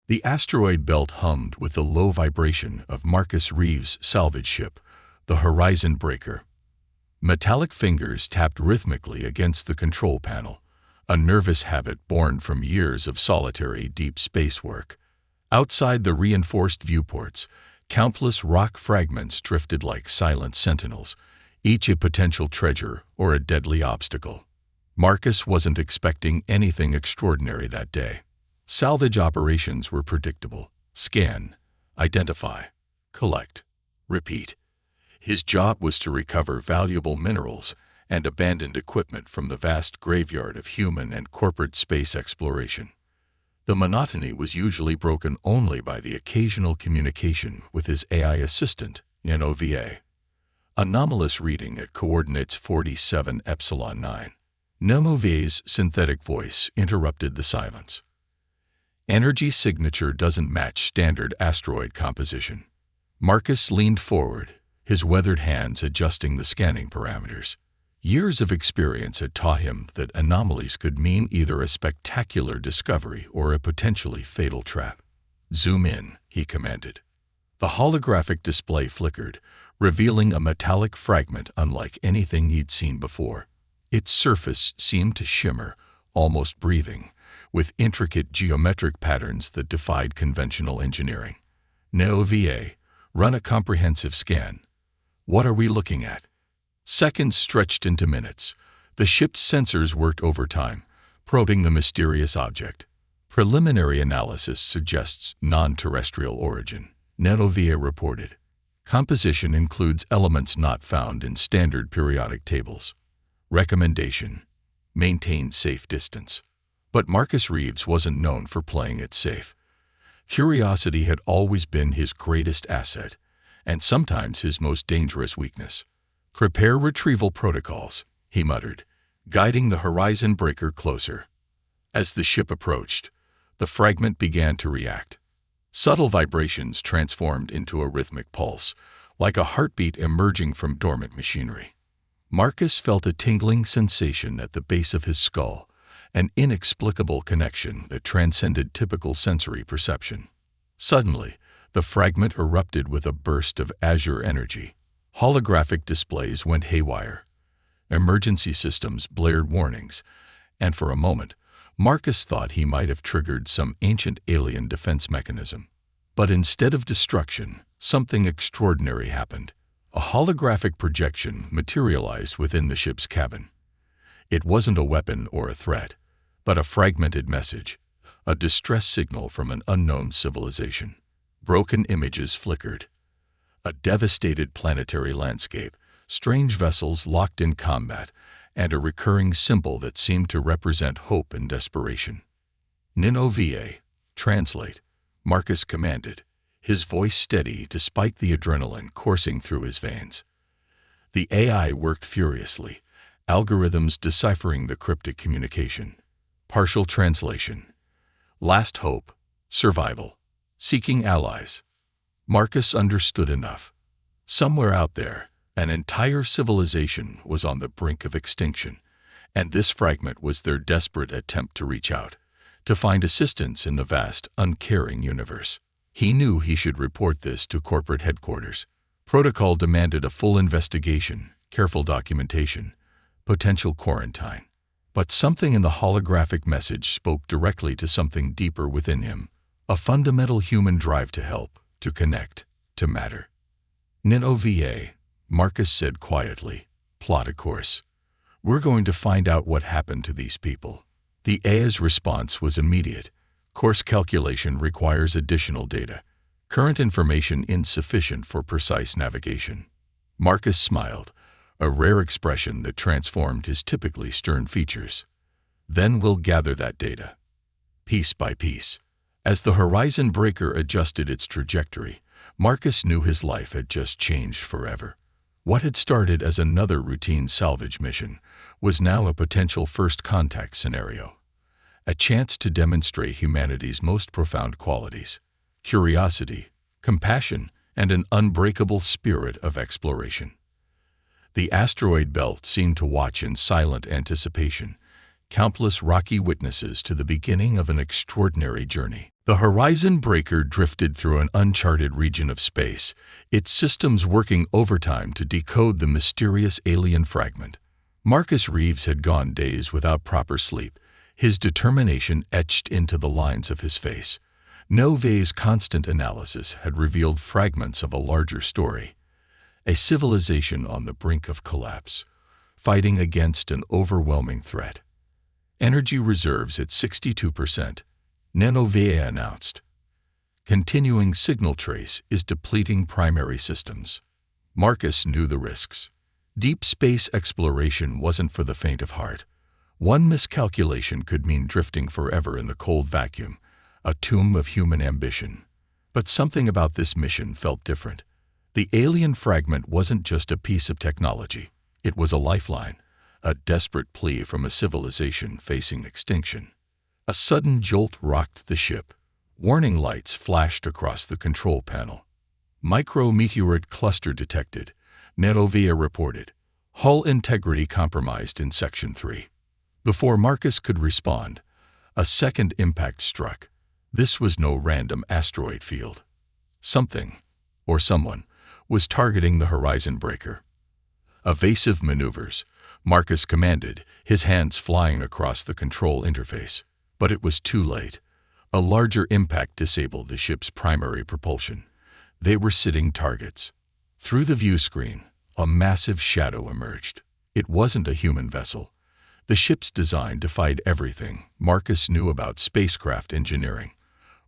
The asteroid belt hummed with the low vibration of Marcus Reeves' salvage ship, the Horizon Breaker. Metallic fingers tapped rhythmically against the control panel, a nervous habit born from years of solitary deep space work. Outside the reinforced viewports, countless rock fragments drifted like silent sentinels, each a potential treasure or a deadly obstacle. Marcus wasn't expecting anything extraordinary that day. Salvage operations were predictable: scan, identify, collect, repeat. His job was to recover valuable minerals and abandoned equipment from the vast graveyard of human and corporate space exploration. The monotony was usually broken only by the occasional communication with his AI assistant, NOVA. Anomalous reading at coordinates 47 epsilon 9. NOVA's synthetic voice interrupted the silence. Energy signature doesn't match standard asteroid composition. Marcus leaned forward, his weathered hands adjusting the scanning parameters. Years of experience had taught him that anomalies could mean either a spectacular discovery or a potentially fatal trap. "Zoom in," he commanded. The holographic display flickered, revealing a metallic fragment unlike anything he'd seen before. Its surface seemed to shimmer, almost breathing, with intricate geometric patterns that defied conventional engineering. "NOVA, run a comprehensive scan." "What are we looking at?" Seconds stretched into minutes. The ship's sensors worked overtime, probing the mysterious object. "Preliminary analysis suggests non-terrestrial origin," NOVA reported. "Composition includes elements not found in standard periodic tables." Recommendation: maintain safe distance. But Marcus Reeves wasn't known for playing it safe. Curiosity had always been his greatest asset, and sometimes his most dangerous weakness. "Prepare retrieval protocols," he muttered, guiding the Horizon Breaker closer. As the ship approached, the fragment began to react. Subtle vibrations transformed into a rhythmic pulse, like a heartbeat emerging from dormant machinery. Marcus felt a tingling sensation at the base of his skull, an inexplicable connection that transcended typical sensory perception. Suddenly, the fragment erupted with a burst of azure energy. Holographic displays went haywire. Emergency systems blared warnings, and for a moment, Marcus thought he might have triggered some ancient alien defense mechanism. But instead of destruction, something extraordinary happened. A holographic projection materialized within the ship's cabin. It wasn't a weapon or a threat, but a fragmented message, a distress signal from an unknown civilization. Broken images flickered. A devastated planetary landscape, strange vessels locked in combat, and a recurring symbol that seemed to represent hope and desperation. "NOVA, translate," Marcus commanded, his voice steady despite the adrenaline coursing through his veins. The AI worked furiously, algorithms deciphering the cryptic communication. Partial translation: "Last hope, survival, seeking allies." Marcus understood enough. Somewhere out there, an entire civilization was on the brink of extinction, and this fragment was their desperate attempt to reach out, to find assistance in the vast, uncaring universe. He knew he should report this to corporate headquarters. Protocol demanded a full investigation, careful documentation, potential quarantine. But something in the holographic message spoke directly to something deeper within him, a fundamental human drive to help, to connect, to matter. "NOVA," Marcus said quietly, "plot a course. We're going to find out what happened to these people." The AI's response was immediate. "Course calculation requires additional data. Current information insufficient for precise navigation." Marcus smiled, a rare expression that transformed his typically stern features. "Then we'll gather that data, piece by piece." As the Horizon Breaker adjusted its trajectory, Marcus knew his life had just changed forever. What had started as another routine salvage mission was now a potential first contact scenario, a chance to demonstrate humanity's most profound qualities: curiosity, compassion, and an unbreakable spirit of exploration. The asteroid belt seemed to watch in silent anticipation, countless rocky witnesses to the beginning of an extraordinary journey. The Horizon Breaker drifted through an uncharted region of space, its systems working overtime to decode the mysterious alien fragment. Marcus Reeves had gone days without proper sleep, his determination etched into the lines of his face. Nove's constant analysis had revealed fragments of a larger story, a civilization on the brink of collapse, fighting against an overwhelming threat. Energy reserves at 62%, Nenove announced. Continuing signal trace is depleting primary systems. Marcus knew the risks. Deep space exploration wasn't for the faint of heart. One miscalculation could mean drifting forever in the cold vacuum, a tomb of human ambition. But something about this mission felt different. The alien fragment wasn't just a piece of technology. It was a lifeline, a desperate plea from a civilization facing extinction. A sudden jolt rocked the ship. Warning lights flashed across the control panel. Micrometeorite cluster detected, Netovia reported. Hull integrity compromised in Section 3. Before Marcus could respond, a second impact struck. This was no random asteroid field. Something, or someone, was targeting the Horizon Breaker. Evasive maneuvers, Marcus commanded, his hands flying across the control interface. But it was too late. A larger impact disabled the ship's primary propulsion. They were sitting targets. Through the view screen, a massive shadow emerged. It wasn't a human vessel. The ship's design defied everything Marcus knew about spacecraft engineering.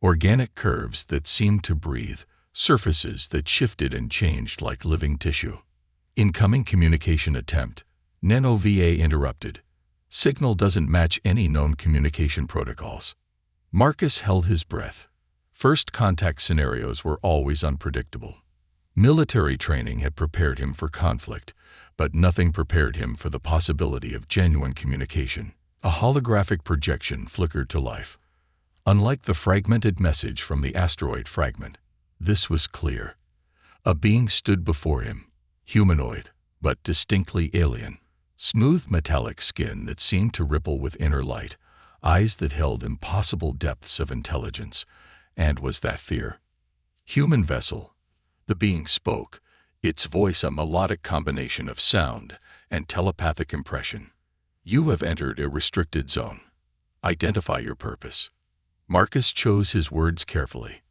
Organic curves that seemed to breathe, surfaces that shifted and changed like living tissue. Incoming communication attempt. Nenova interrupted. Signal doesn't match any known communication protocols. Marcus held his breath. First contact scenarios were always unpredictable. Military training had prepared him for conflict, but nothing prepared him for the possibility of genuine communication. A holographic projection flickered to life. Unlike the fragmented message from the asteroid fragment, this was clear. A being stood before him, humanoid, but distinctly alien. Smooth metallic skin that seemed to ripple with inner light, eyes that held impossible depths of intelligence, and was that fear? Human vessel. The being spoke, its voice a melodic combination of sound and telepathic impression. You have entered a restricted zone. Identify your purpose. Marcus chose his words carefully.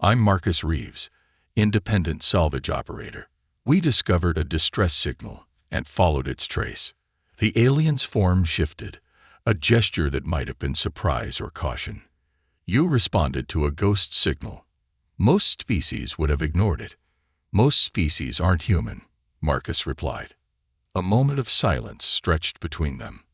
I'm Marcus Reeves, independent salvage operator. We discovered a distress signal and followed its trace. The alien's form shifted, a gesture that might have been surprise or caution. You responded to a ghost signal. Most species would have ignored it. Most species aren't human, Marcus replied. A moment of silence stretched between them.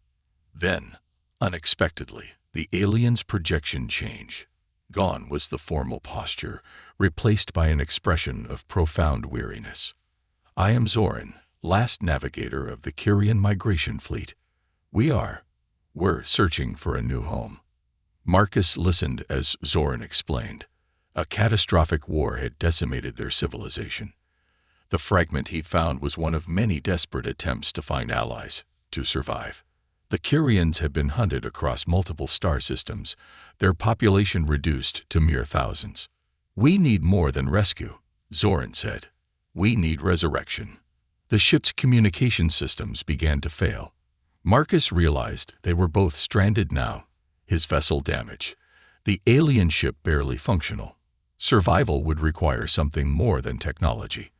Then, unexpectedly, the alien's projection changed. Gone was the formal posture, replaced by an expression of profound weariness. I am Zoran, last navigator of the Kyrian migration fleet. We're searching for a new home. Marcus listened as Zoran explained. A catastrophic war had decimated their civilization. The fragment he found was one of many desperate attempts to find allies, to survive. The Kyrians had been hunted across multiple star systems, their population reduced to mere thousands. We need more than rescue, Zoran said. We need resurrection. The ship's communication systems began to fail. Marcus realized they were both stranded now, his vessel damaged, the alien ship barely functional. Survival would require something more than technology.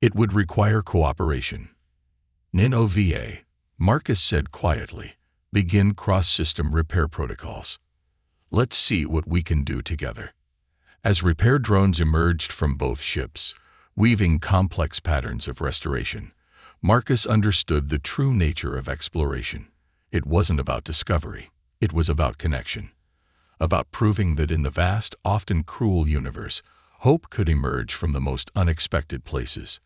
It would require cooperation. Nenova, Marcus said quietly, begin cross-system repair protocols. Let's see what we can do together. As repair drones emerged from both ships, weaving complex patterns of restoration, Marcus understood the true nature of exploration. It wasn't about discovery. It was about connection. About proving that in the vast, often cruel universe, hope could emerge from the most unexpected places.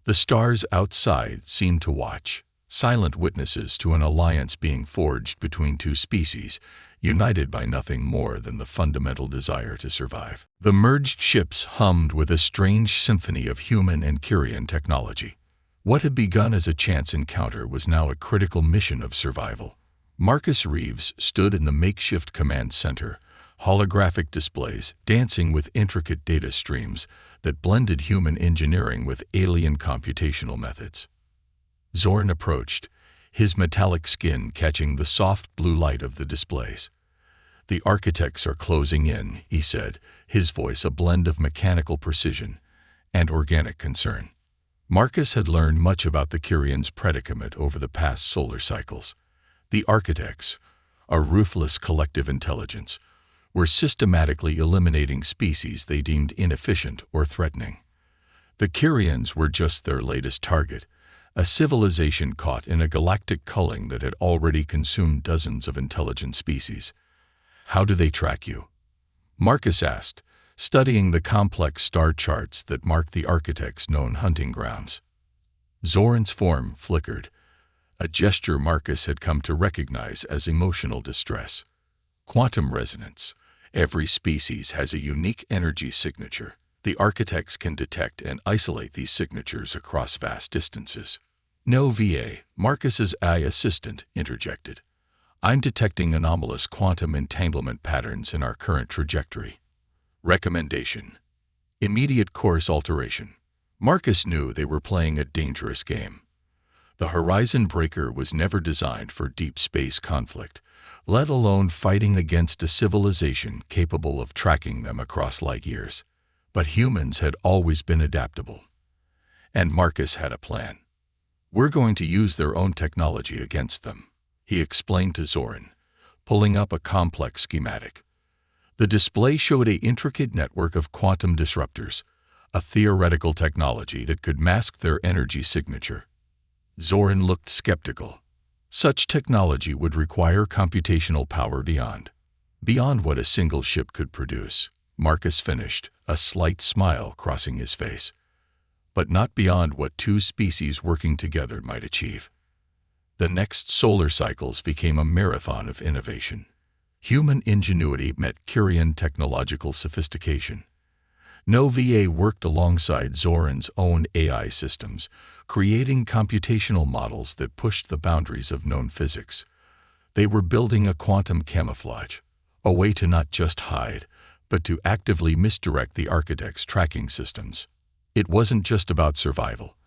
The stars outside seemed to watch, silent witnesses to an alliance being forged between two species, united by nothing more than the fundamental desire to survive. The merged ships hummed with a strange symphony of human and Kyrian technology. What had begun as a chance encounter was now a critical mission of survival. Marcus Reeves stood in the makeshift command center, holographic displays dancing with intricate data streams that blended human engineering with alien computational methods. Zoran approached, his metallic skin catching the soft blue light of the displays. "The architects are closing in," he said, his voice a blend of mechanical precision and organic concern. Marcus had learned much about the Kyrians' predicament over the past solar cycles. The architects, a ruthless collective intelligence, were systematically eliminating species they deemed inefficient or threatening. The Kyrians were just their latest target, a civilization caught in a galactic culling that had already consumed dozens of intelligent species. "How do they track you?" Marcus asked, studying the complex star charts that marked the architects' known hunting grounds. Zoran's form flickered, a gesture Marcus had come to recognize as emotional distress. "Quantum resonance. Every species has a unique energy signature. The architects can detect and isolate these signatures across vast distances." "No, VA," Marcus's AI assistant interjected. "I'm detecting anomalous quantum entanglement patterns in our current trajectory." Recommendation: immediate course alteration. Marcus knew they were playing a dangerous game. The Horizon Breaker was never designed for deep space conflict, let alone fighting against a civilization capable of tracking them across light years. But humans had always been adaptable. And Marcus had a plan. "We're going to use their own technology against them," he explained to Zoran, pulling up a complex schematic. The display showed an intricate network of quantum disruptors, a theoretical technology that could mask their energy signature. Zoran looked skeptical. Such technology would require computational power beyond what a single ship could produce, Marcus finished, a slight smile crossing his face. But not beyond what two species working together might achieve. The next solar cycles became a marathon of innovation. Human ingenuity met Kyrian technological sophistication. No VA worked alongside Zoran's own AI systems, creating computational models that pushed the boundaries of known physics. They were building a quantum camouflage, a way to not just hide, but to actively misdirect the architect's tracking systems. It wasn't just about survival.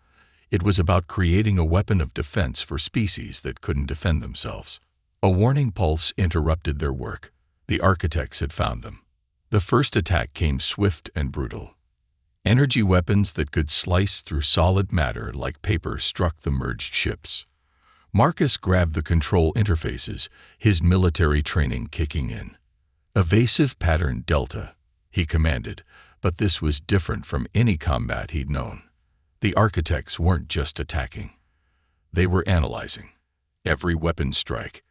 It was about creating a weapon of defense for species that couldn't defend themselves. A warning pulse interrupted their work. The architects had found them. The first attack came swift and brutal. Energy weapons that could slice through solid matter like paper struck the merged ships. Marcus grabbed the control interfaces, his military training kicking in. "Evasive pattern Delta," he commanded, but this was different from any combat he'd known. The architects weren't just attacking. They were analyzing. Every weapon strike,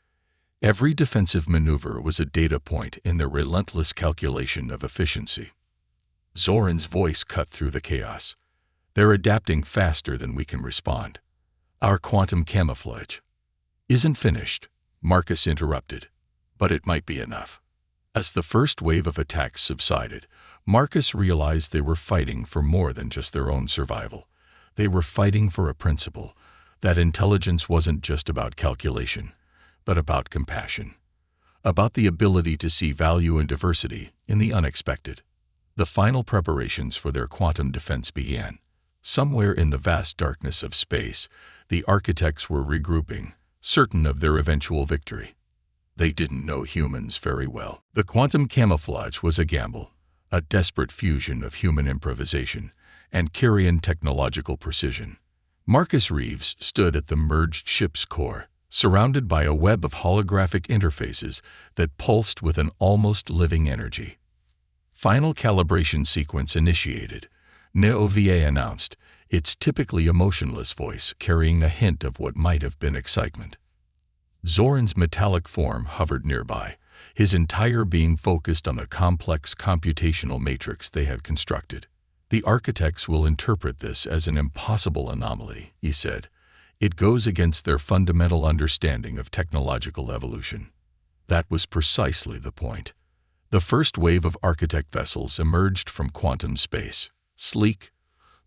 every defensive maneuver was a data point in their relentless calculation of efficiency. Zoran's voice cut through the chaos. "They're adapting faster than we can respond. Our quantum camouflage isn't finished," Marcus interrupted, "but it might be enough." As the first wave of attacks subsided, Marcus realized they were fighting for more than just their own survival. They were fighting for a principle, that intelligence wasn't just about calculation, but about compassion, about the ability to see value and diversity in the unexpected. The final preparations for their quantum defense began. Somewhere in the vast darkness of space, the architects were regrouping, certain of their eventual victory. They didn't know humans very well. The quantum camouflage was a gamble, a desperate fusion of human improvisation and Kyrian technological precision. Marcus Reeves stood at the merged ship's core, surrounded by a web of holographic interfaces that pulsed with an almost living energy. Final calibration sequence initiated, NeoVA announced, its typically emotionless voice carrying a hint of what might have been excitement. Zoran's metallic form hovered nearby, his entire being focused on the complex computational matrix they had constructed. "The architects will interpret this as an impossible anomaly," he said. "It goes against their fundamental understanding of technological evolution." That was precisely the point. The first wave of architect vessels emerged from quantum space, sleek,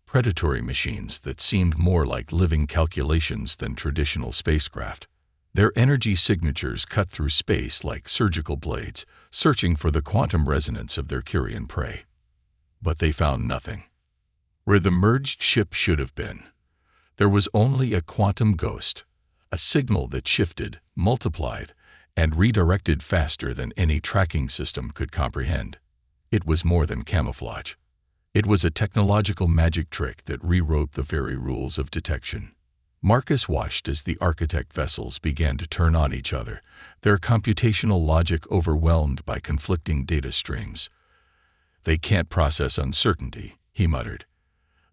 predatory machines that seemed more like living calculations than traditional spacecraft. Their energy signatures cut through space like surgical blades, searching for the quantum resonance of their Kyrian prey. But they found nothing. Where the merged ship should have been, there was only a quantum ghost, a signal that shifted, multiplied, and redirected faster than any tracking system could comprehend. It was more than camouflage. It was a technological magic trick that rewrote the very rules of detection. Marcus watched as the architect vessels began to turn on each other, their computational logic overwhelmed by conflicting data streams. "They can't process uncertainty," he muttered.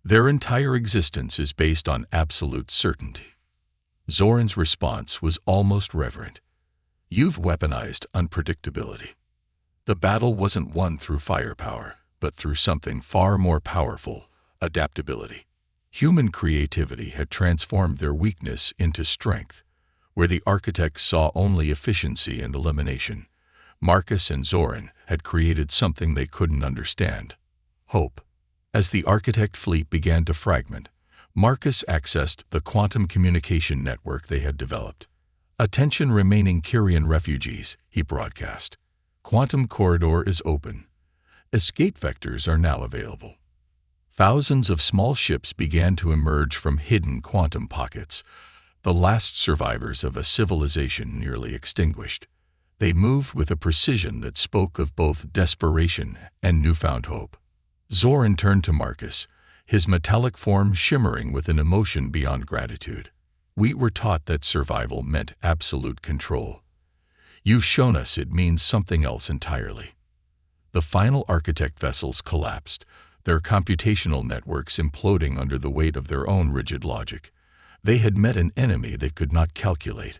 "Their entire existence is based on absolute certainty." Zoran's response was almost reverent. "You've weaponized unpredictability. The battle wasn't won through firepower, but through something far more powerful: adaptability." Human creativity had transformed their weakness into strength. Where the architects saw only efficiency and elimination, Marcus and Zoran had created something they couldn't understand: hope. As the architect fleet began to fragment, Marcus accessed the quantum communication network they had developed. "Attention remaining Kyrian refugees," he broadcast. "Quantum corridor is open. Escape vectors are now available." Thousands of small ships began to emerge from hidden quantum pockets, the last survivors of a civilization nearly extinguished. They moved with a precision that spoke of both desperation and newfound hope. Zoran turned to Marcus, his metallic form shimmering with an emotion beyond gratitude. "We were taught that survival meant absolute control. You've shown us it means something else entirely." The final architect vessels collapsed, their computational networks imploding under the weight of their own rigid logic. They had met an enemy they could not calculate,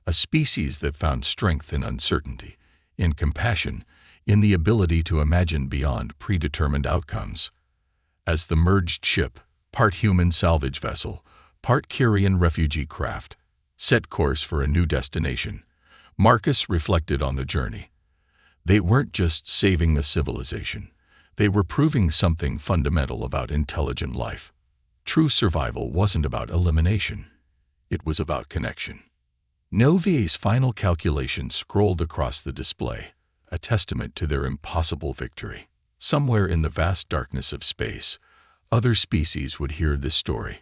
a species that found strength in uncertainty, in compassion, in the ability to imagine beyond predetermined outcomes. As the merged ship, part human salvage vessel, part Kyrian refugee craft, set course for a new destination, Marcus reflected on the journey. They weren't just saving a civilization. They were proving something fundamental about intelligent life. True survival wasn't about elimination. It was about connection. Novi's final calculation scrolled across the display, a testament to their impossible victory. Somewhere in the vast darkness of space, other species would hear this story.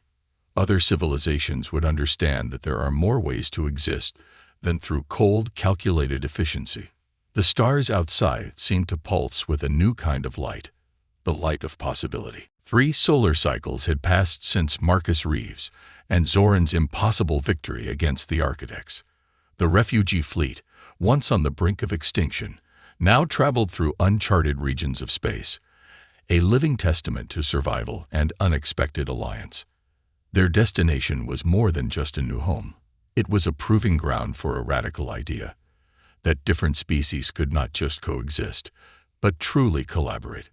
Other civilizations would understand that there are more ways to exist than through cold, calculated efficiency. The stars outside seemed to pulse with a new kind of light, the light of possibility. 3 solar cycles had passed since Marcus Reeves and Zoran's impossible victory against the architects. The refugee fleet, once on the brink of extinction, now traveled through uncharted regions of space, a living testament to survival and unexpected alliance. Their destination was more than just a new home. It was a proving ground for a radical idea: that different species could not just coexist, but truly collaborate.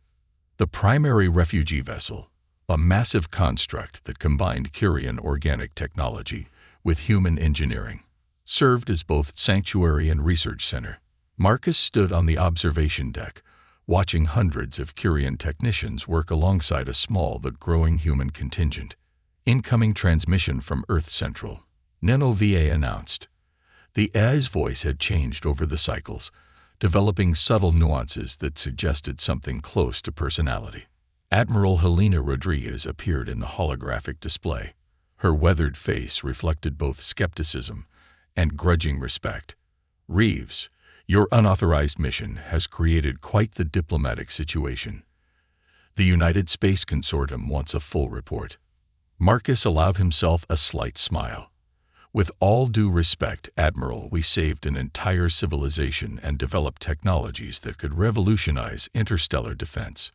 The primary refugee vessel, a massive construct that combined Kyrian organic technology with human engineering, served as both sanctuary and research center. Marcus stood on the observation deck, watching hundreds of Kyrian technicians work alongside a small but growing human contingent. "Incoming transmission from Earth Central," Nenova announced. The AI's voice had changed over the cycles, developing subtle nuances that suggested something close to personality. Admiral Helena Rodriguez appeared in the holographic display. Her weathered face reflected both skepticism and grudging respect. "Reeves, your unauthorized mission has created quite the diplomatic situation. The United Space Consortium wants a full report." Marcus allowed himself a slight smile. "With all due respect, Admiral, we saved an entire civilization and developed technologies that could revolutionize interstellar defense."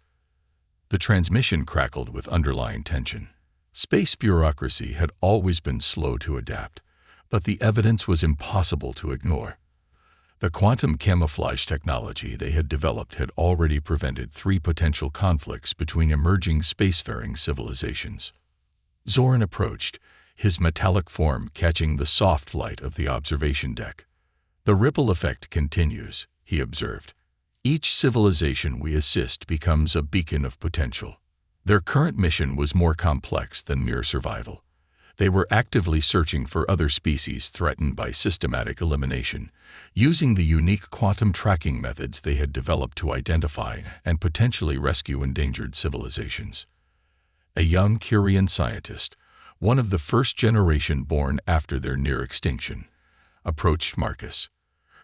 The transmission crackled with underlying tension. Space bureaucracy had always been slow to adapt, but the evidence was impossible to ignore. The quantum camouflage technology they had developed had already prevented 3 potential conflicts between emerging spacefaring civilizations. Zoran approached, his metallic form catching the soft light of the observation deck. "The ripple effect continues," he observed. "Each civilization we assist becomes a beacon of potential." Their current mission was more complex than mere survival. They were actively searching for other species threatened by systematic elimination, using the unique quantum tracking methods they had developed to identify and potentially rescue endangered civilizations. A young Curian scientist, one of the first generation born after their near extinction, approached Marcus.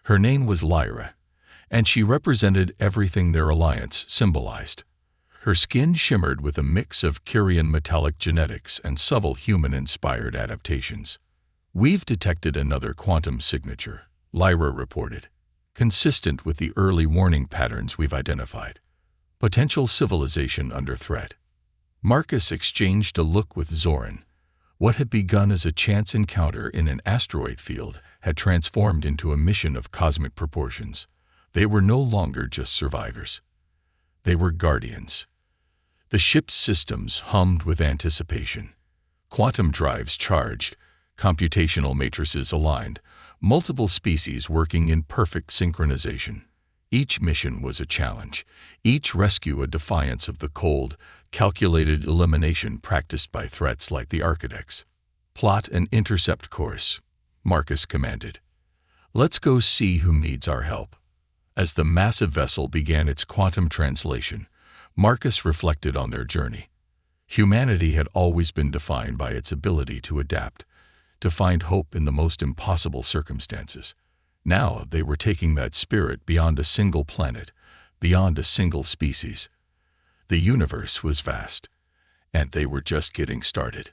Her name was Lyra, and she represented everything their alliance symbolized. Her skin shimmered with a mix of Curian metallic genetics and subtle human-inspired adaptations. "We've detected another quantum signature," Lyra reported, "consistent with the early warning patterns we've identified. Potential civilization under threat." Marcus exchanged a look with Zoran. What had begun as a chance encounter in an asteroid field had transformed into a mission of cosmic proportions. They were no longer just survivors. They were guardians. The ship's systems hummed with anticipation. Quantum drives charged, computational matrices aligned, multiple species working in perfect synchronization. Each mission was a challenge, each rescue a defiance of the cold, calculated elimination practiced by threats like the Architects. "Plot an intercept course," Marcus commanded. "Let's go see who needs our help." As the massive vessel began its quantum translation, Marcus reflected on their journey. Humanity had always been defined by its ability to adapt, to find hope in the most impossible circumstances. Now they were taking that spirit beyond a single planet, beyond a single species. The universe was vast, and they were just getting started.